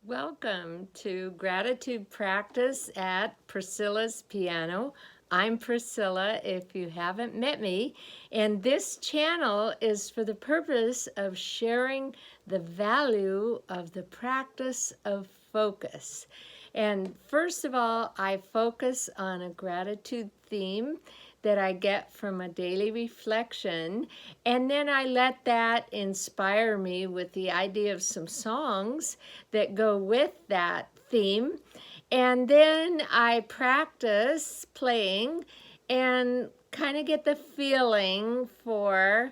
Welcome to Gratitude Practice at Priscilla's Piano. I'm Priscilla, if you haven't met me, and this channel is for the purpose of sharing the value of the practice of focus. And first of all, I focus on a gratitude theme that I get from a daily reflection, and then I let that inspire me with the idea of some songs that go with that theme. And then I practice playing and kind of get the feeling for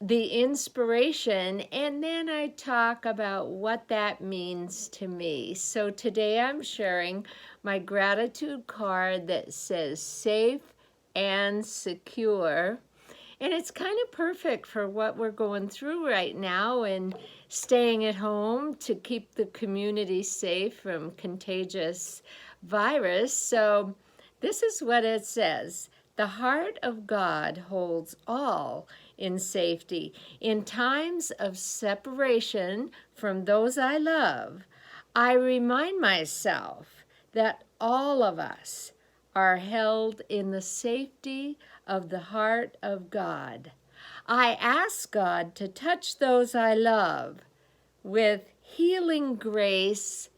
the inspiration, and then I talk about what that means to me. So today I'm sharing my gratitude card that says safe and secure. And it's kind of perfect for what we're going through right now and staying at home to keep the community safe from contagious virus. So this is what it says. The heart of God holds all in safety. In times of separation from those I love, I remind myself that all of us are held in the safety of the heart of God. I ask God to touch those I love with healing grace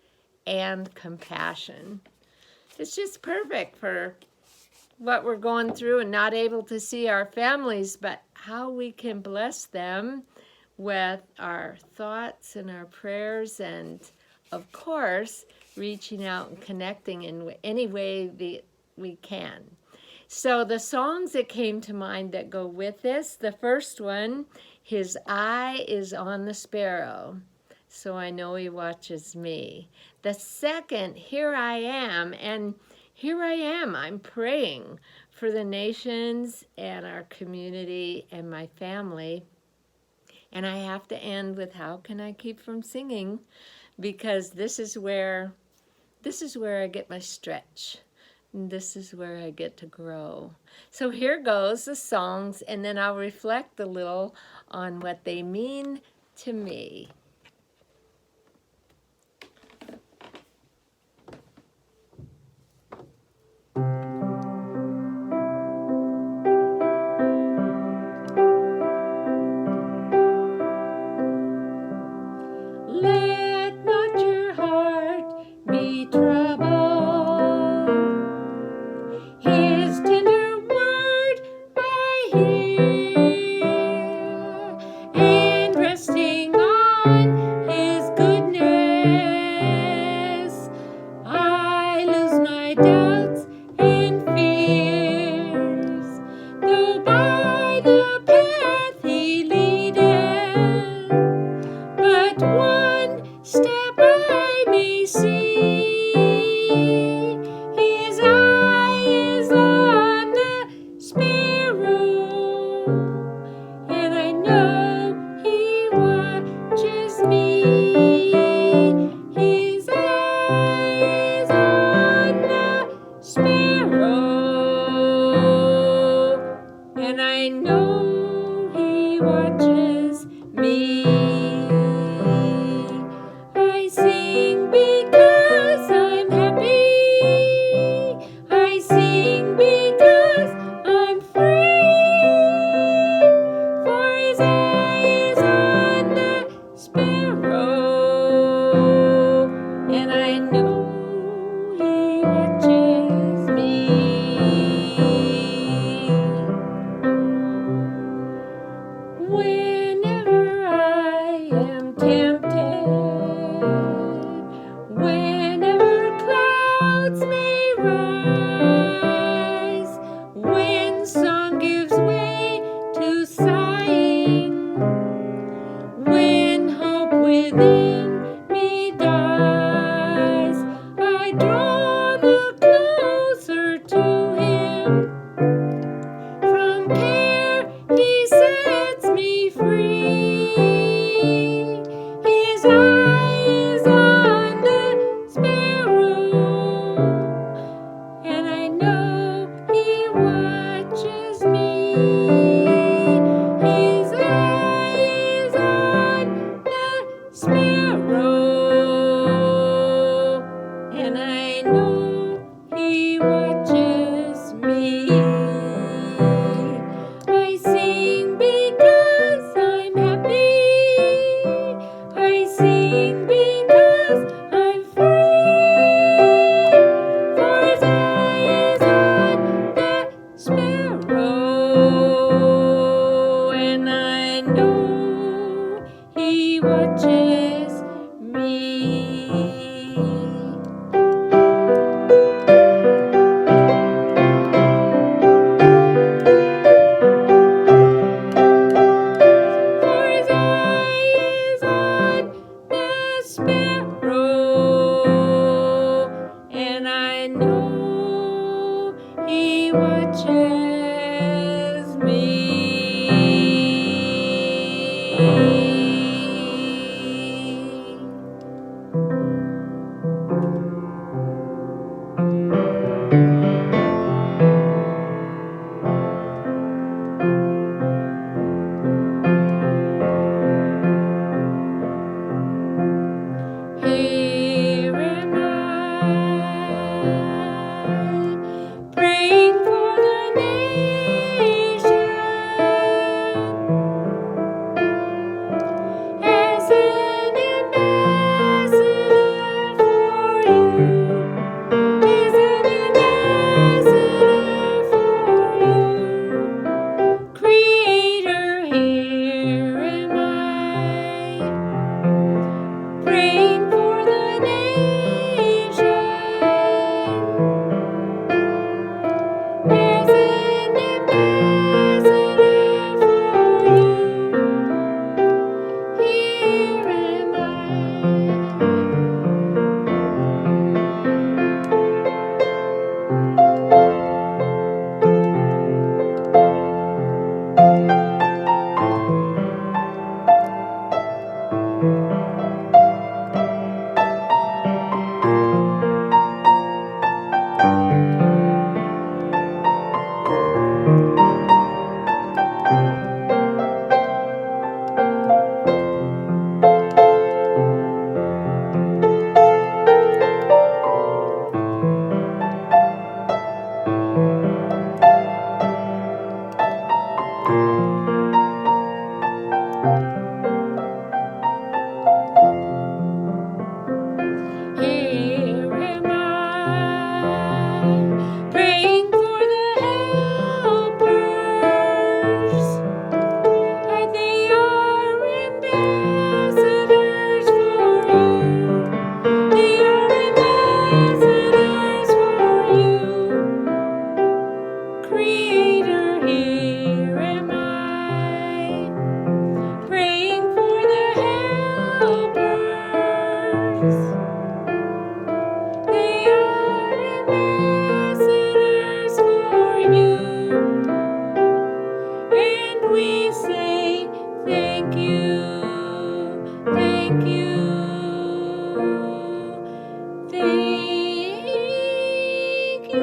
and compassion. It's just perfect for what we're going through and not able to see our families, but how we can bless them with our thoughts and our prayers, and of course, reaching out and connecting in any way we can. So the songs that came to mind that go with this, the first one, His eye is on the sparrow, so I know he watches me. The second, Here I am, and here I am, I'm praying for the nations and our community and my family. And I have to end with how can I keep from singing, because this is where I get my stretch. This is where I get to grow. So here goes the songs, and then I'll reflect a little on what they mean to me. Let not your heart be troubled. His tender word I hear, and resting on His goodness, I lose my doubts and fears. Though by the path He leadeth, but one step I may see. His eye is on the sparrow, and I know He watches me. His eye is on the sparrow, and I know He watches me. I sing because I'm happy. I sing because I'm free. For His eye is on the sparrow, and I know He watches me. Whenever I am tempted, whenever clouds may rise, when song gives way to sighing, when hope within me dies, I draw the closer to Him. From care He sets me free. His eye is on the sparrow, and I know He watches me. His eye. watches me. For his eye is on the sparrow, and I know he watches me. Here am I, praying for the nation, as an ambassador for you, as an ambassador for you. Creator, here am I, praying for the nation, as an ambassador for you. Here am I. Here am I, praying for the helpers, and they are ambassadors for you. They are ambassadors for you. Creator, here am I, praying for the helpers. They are ambassadors for you, and we say thank you, thank you, thank you.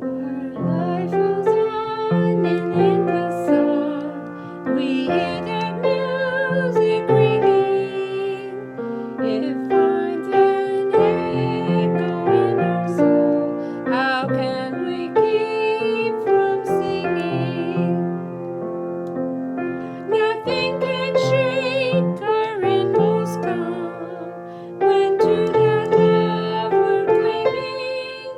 Our life goes on in endless song. We hear that music ringing. It finds an echo in our soul. How can we keep from singing? Nothing can shake our inmost calm when to that love we're clinging.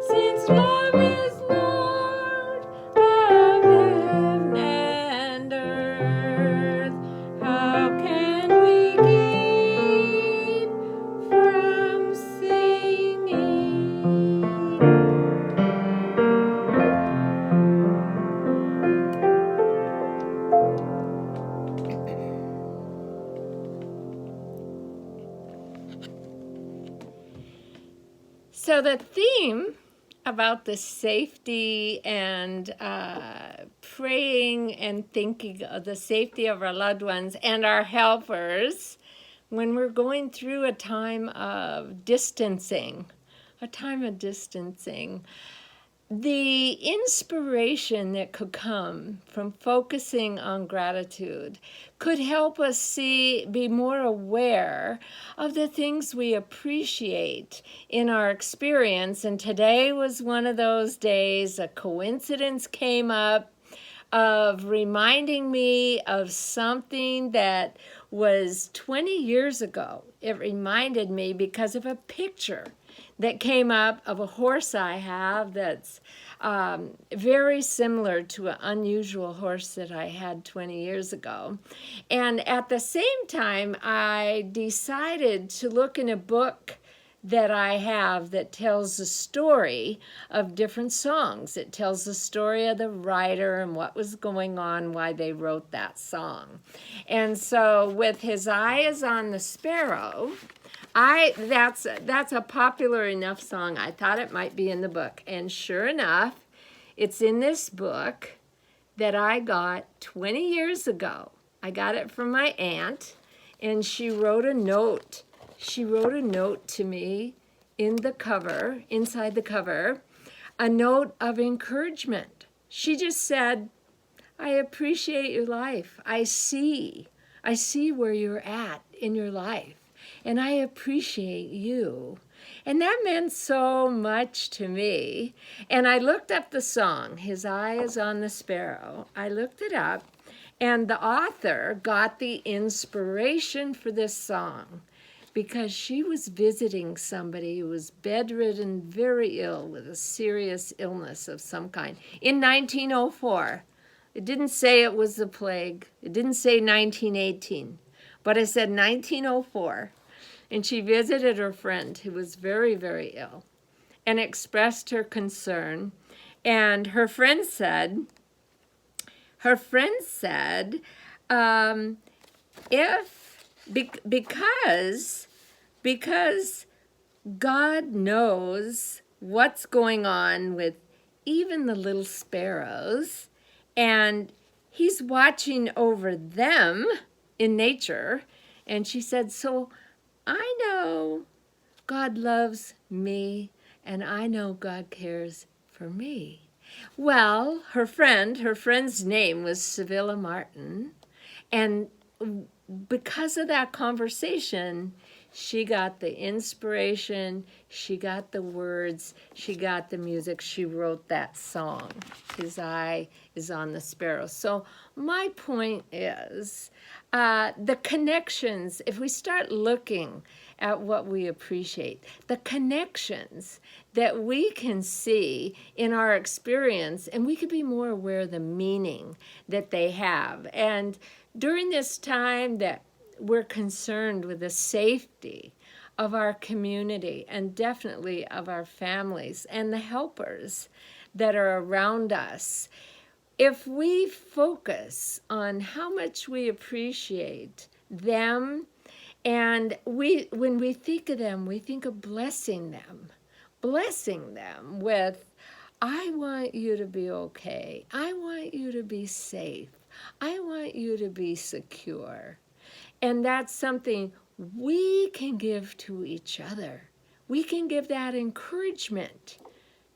Since love is Lord of heaven and earth, how can we keep from singing? So the theme about the safety and praying and thinking of the safety of our loved ones and our helpers when we're going through a time of distancing, the inspiration that could come from focusing on gratitude could help us be more aware of the things we appreciate in our experience. And today was one of those days. A coincidence came up of reminding me of something that was 20 years ago. It reminded me because of a picture that came up of a horse I have that's very similar to an unusual horse that I had 20 years ago. And at the same time, I decided to look in a book that I have that tells the story of different songs. It tells the story of the writer and what was going on, why they wrote that song. And so with His Eye is on the Sparrow, that's a popular enough song. I thought it might be in the book. And sure enough, it's in this book that I got 20 years ago. I got it from my aunt, and she wrote a note. She wrote a note to me in the cover, inside the cover, a note of encouragement. She just said, I appreciate your life. I see where you're at in your life, and I appreciate you. And that meant so much to me. And I looked up the song, His Eye is on the Sparrow. I looked it up, and the author got the inspiration for this song because she was visiting somebody who was bedridden, very ill with a serious illness of some kind in 1904. It didn't say it was the plague. It didn't say 1918, but it said 1904. And she visited her friend who was very, very ill and expressed her concern. And her friend said, because God knows what's going on with even the little sparrows, and He's watching over them in nature. And she said, so I know God loves me, and I know God cares for me. Well, her friend's name was Sevilla Martin, and because of that conversation, she got the inspiration, she got the words, she got the music, she wrote that song, His Eye is on the Sparrow. So my point is the connections, if we start looking at what we appreciate, the connections that we can see in our experience, and we could be more aware of the meaning that they have. And during this time that we're concerned with the safety of our community and definitely of our families and the helpers that are around us, if we focus on how much we appreciate them, and when we think of them, we think of blessing them with, I want you to be okay. I want you to be safe. I want you to be secure. And that's something we can give to each other. We can give that encouragement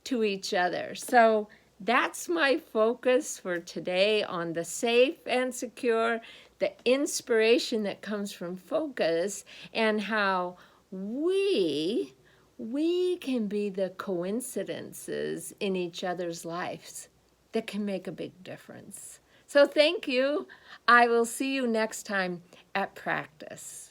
to each other. So that's my focus for today on the safe and secure, the inspiration that comes from focus, and how we can be the coincidences in each other's lives that can make a big difference. So thank you. I will see you next time at practice.